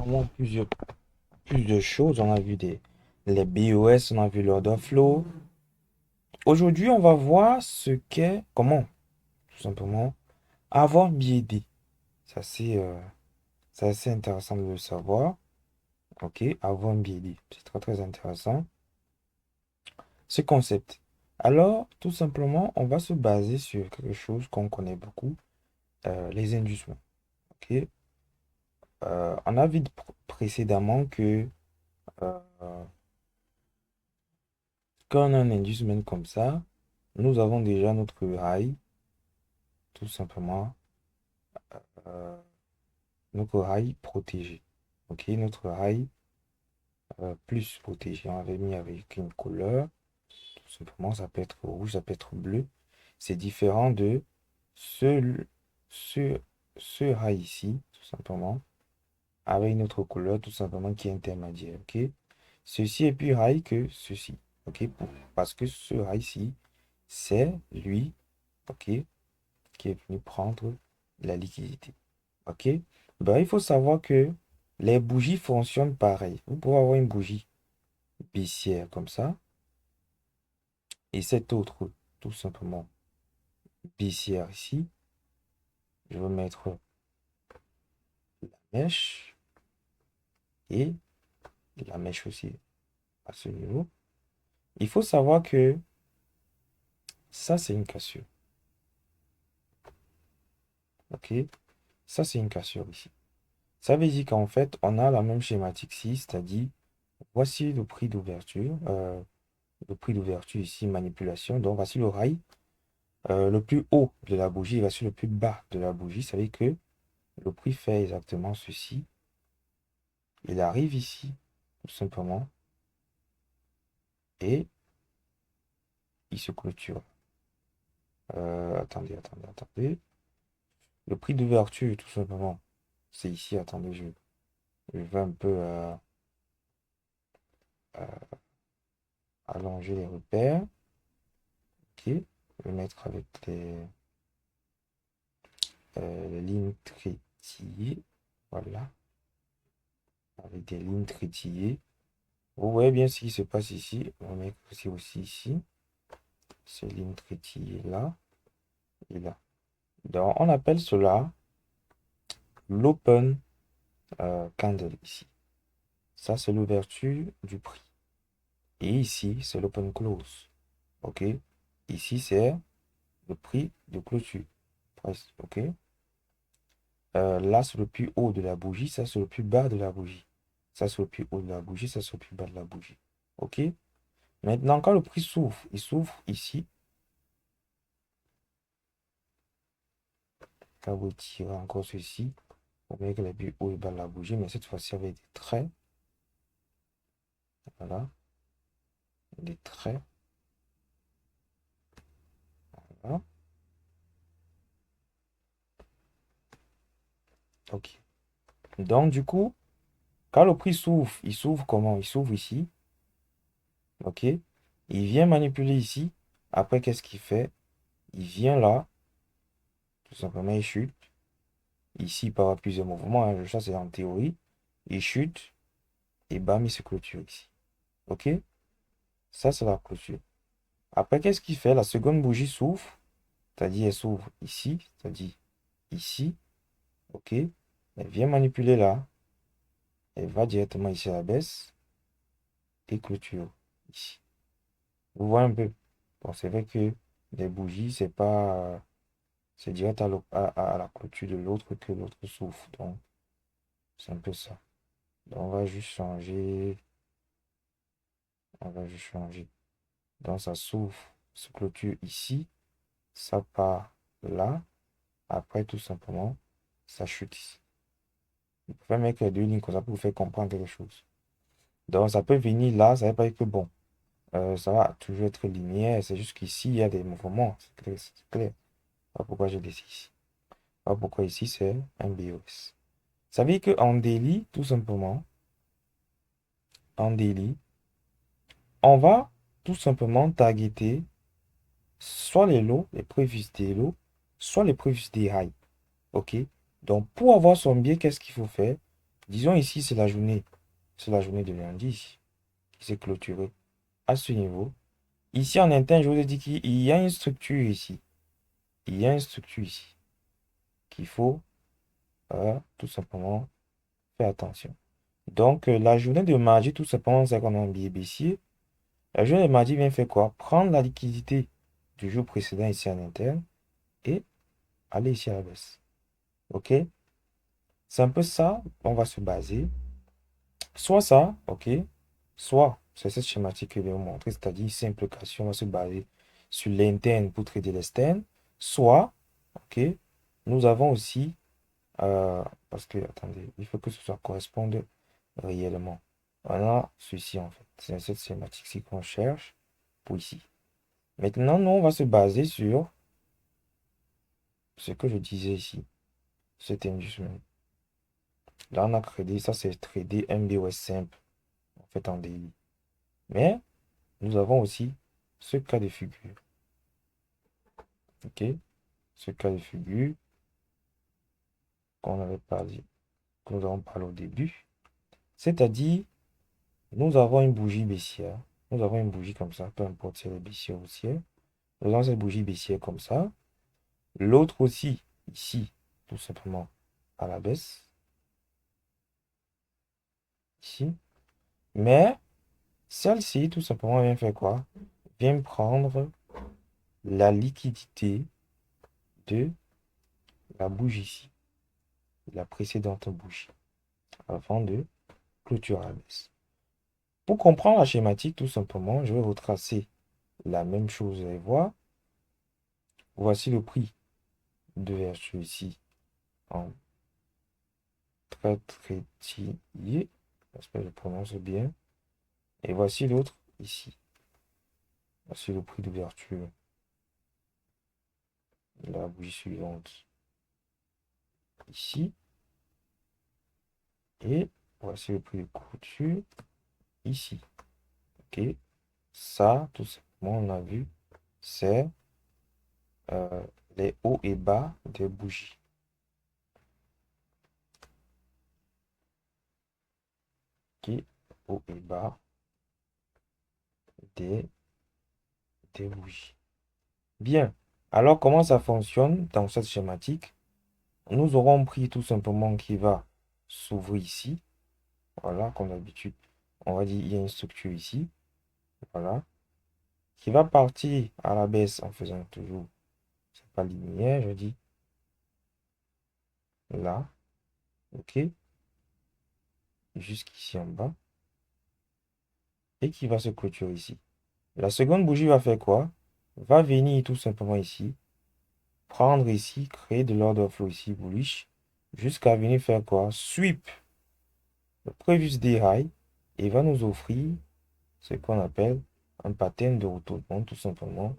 vraiment plusieurs choses. On a vu les BOS, on a vu l'order flow. Aujourd'hui, on va voir comment, tout simplement, avoir un BD. Ça, c'est assez intéressant de le savoir. Ok, avoir un BD. C'est très, très intéressant. Ce concept. Alors, tout simplement, on va se baser sur quelque chose qu'on connaît beaucoup, les inducements. Ok. On a vu précédemment que euh, quand on a un inducement comme ça, nous avons déjà notre rail, tout simplement, euh, notre rail protégé. Ok, notre rail plus protégé. On avait mis avec une couleur, tout simplement, ça peut être rouge, ça peut être bleu. C'est différent de ce, ce, ce rail ici, tout simplement, avec une autre couleur, tout simplement, qui est intermédiaire. Ok, ceci est plus rail que ceci. Ok, parce que ce rail-ci, c'est lui, ok, qui est venu prendre la liquidité. Ok? Ben, il faut savoir que les bougies fonctionnent pareil. Vous pouvez avoir une bougie baissière comme ça et cette autre, tout simplement, baissière ici. Je vais mettre la mèche et la mèche aussi à ce niveau. Il faut savoir que ça, c'est une cassure. Ok? Ça, c'est une cassure ici. Ça veut dire qu'en fait, on a la même schématique ici, c'est-à-dire, voici le prix d'ouverture. Le prix d'ouverture ici, manipulation. Donc, voici le rail. Le plus haut de la bougie va sur le plus bas de la bougie. Ça veut dire que le prix fait exactement ceci. Il arrive ici, tout simplement, et il se clôture. Attendez. Le prix d'ouverture, tout simplement, c'est ici. Attendez, je vais un peu euh, allonger les repères. Ok, je vais mettre avec les lignes trétillées. Voilà, avec des lignes trétillées. Vous voyez bien ce qui se passe ici. On va mettre aussi ici. Ces lignes trétillées là et là. Donc, on appelle cela l'open candle ici. Ça, c'est l'ouverture du prix. Et ici, c'est l'open close. OK? Ici, c'est le prix de clôture. Presque. OK? Là, c'est le plus haut de la bougie. Ça, c'est le plus bas de la bougie. Ça, c'est le plus haut de la bougie. Ça, c'est le plus bas de la bougie. OK? Maintenant, quand le prix s'ouvre, il s'ouvre ici. Quand vous tirez encore ceci, vous voyez que le plus haut et bas de la bougie, mais cette fois-ci avec des traits. Voilà. Des traits. Voilà. OK. Donc, du coup, quand le prix s'ouvre, il s'ouvre comment? Il s'ouvre ici. OK? Il vient manipuler ici. Après, qu'est-ce qu'il fait? Il vient là. Tout simplement, il chute. Ici, par plusieurs mouvements, hein, ça, c'est en théorie. Il chute. Et bam, il se clôture ici. OK? Ça, c'est la clôture. Après, qu'est-ce qu'il fait? La seconde bougie s'ouvre. C'est-à-dire, elle s'ouvre ici. C'est-à-dire ici. OK? Elle vient manipuler là. Elle va directement ici à la baisse. Et clôture ici. Vous voyez un peu. Bon, c'est vrai que les bougies, c'est pas. C'est direct à la clôture de l'autre que l'autre souffle. Donc, c'est un peu ça. Donc, on va juste changer. On va juste changer. Donc, ça s'ouvre, se clôture ici. Ça part là. Après, tout simplement, ça chute ici. Vous pouvez mettre les deux lignes comme ça pour vous faire comprendre quelque chose. Donc, ça peut venir là. Ça ne veut pas dire que bon. Ça va toujours être linéaire. C'est juste qu'ici, il y a des mouvements. C'est clair. C'est clair. Voilà pourquoi j'ai décidé ici. Voilà pourquoi ici, c'est un BOS. Ça veut dire qu'en daily, tout simplement, en daily, on va tout simplement targeter soit les lows, les prévious des lows, soit les prévious des highs. OK? Donc, pour avoir son biais, qu'est-ce qu'il faut faire? Disons ici, c'est la journée de lundi ici, qui s'est clôturée à ce niveau. Ici, en interne, je vous ai dit qu'il y a une structure ici. Il y a une structure ici qu'il faut tout simplement faire attention. Donc, la journée de mardi, tout simplement, c'est qu'on a un billet baissier. La journée de mardi vient faire quoi? Prendre la liquidité du jour précédent ici en interne et aller ici à la baisse. OK? C'est un peu ça, on va se baser. Soit ça, OK? Soit, c'est cette schématique que je vais vous montrer, c'est-à-dire simple implication, on va se baser sur l'interne pour trader l'externe. Soit, OK? Nous avons aussi, parce que, attendez, il faut que ce soit corresponde réellement. On a ceci en fait. C'est cette schématique-ci qu'on cherche pour ici. Maintenant, nous, on va se baser sur ce que je disais ici. Cet inducement. Là, on a créé, ça c'est trader MBOS simple, en fait, en daily. Mais, nous avons aussi ce cas de figure. OK? Ce cas de figure qu'on avait parlé, que nous avons parlé au début. C'est-à-dire, nous avons une bougie baissière. Nous avons une bougie comme ça, peu importe si elle est baissière ou haussière. Nous avons cette bougie baissière comme ça. L'autre aussi, ici, tout simplement, à la baisse. Ici. Mais, celle-ci, tout simplement, vient faire quoi? Vient prendre la liquidité de la bougie ici. La précédente bougie. Avant de clôturer à la baisse. Pour comprendre la schématique, tout simplement, je vais retracer la même chose. Vous allez voir. Voici le prix de vertu ici en très titillé. J'espère que je prononce bien. Et voici l'autre ici. Voici le prix d'ouverture de la bougie suivante ici. Et voici le prix de clôture ici. Ok. Ça, tout simplement, on a vu, c'est les hauts et bas des bougies. Ok. Hauts et bas des bougies. Bien. Alors, comment ça fonctionne dans cette schématique? Nous aurons pris tout simplement qui va s'ouvrir ici. Voilà, comme d'habitude, on va dire il y a une structure ici. Voilà. Qui va partir à la baisse en faisant toujours, c'est pas linéaire, je dis là. OK. Jusqu'ici en bas. Et qui va se clôturer ici. La seconde bougie va faire quoi? Va venir tout simplement ici. Prendre ici, créer de l'ordre flow ici, bullish. Jusqu'à venir faire quoi? Sweep le previous day high. Et va nous offrir ce qu'on appelle un pattern de retournement tout simplement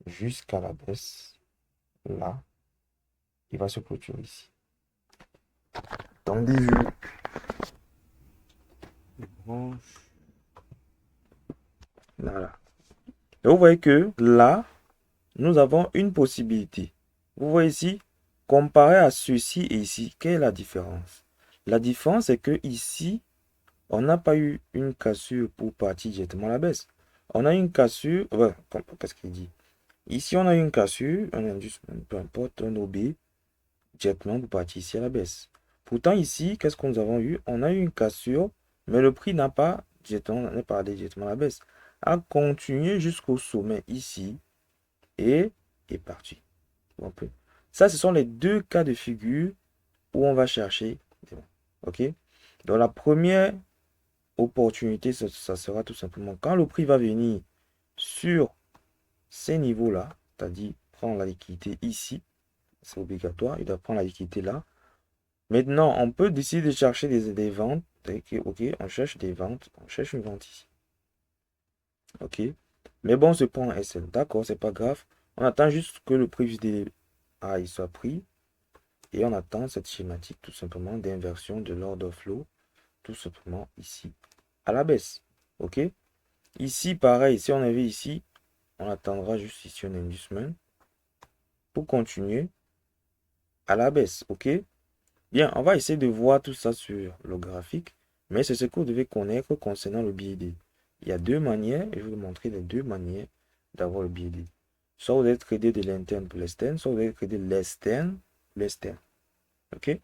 jusqu'à la baisse là. Il va se clôturer ici. Tendez vu. Voilà. Et vous voyez que là, nous avons une possibilité. Vous voyez ici, comparé à ceci et ici, quelle est la différence? La différence est que ici, on n'a pas eu une cassure pour partir directement à la baisse. On a une cassure, qu'est-ce qu'il dit? Ici, on a une cassure, un indice, peu importe, un OB, directement pour partir ici à la baisse. Pourtant, ici, qu'est-ce que nous avons eu? On a eu une cassure, mais le prix n'a pas allé directement à la baisse. A continué jusqu'au sommet ici et est parti. Ça, ce sont les deux cas de figure où on va chercher. OK? Donc, la première opportunité, ça sera tout simplement quand le prix va venir sur ces niveaux-là, c'est-à-dire prendre la liquidité ici, c'est obligatoire, il doit prendre la liquidité là. Maintenant, on peut décider de chercher des ventes. OK, on cherche des ventes, on cherche une vente ici. OK? Mais bon, on se prend un SL. D'accord, c'est pas grave. On attend juste que le prix des il soit pris. Et on attend cette schématique tout simplement d'inversion de l'ordre flow, tout simplement ici, à la baisse. OK? Ici, pareil, si on avait ici, on attendra juste ici un inducement pour continuer à la baisse. OK? Bien, on va essayer de voir tout ça sur le graphique, mais c'est ce que vous devez connaître concernant le BID. Il y a deux manières, et je vais vous montrer les deux manières d'avoir le BID. Soit vous devez trader de l'interne pour l'externe, soit vous devez trader de l'externe pour l'externe. OK?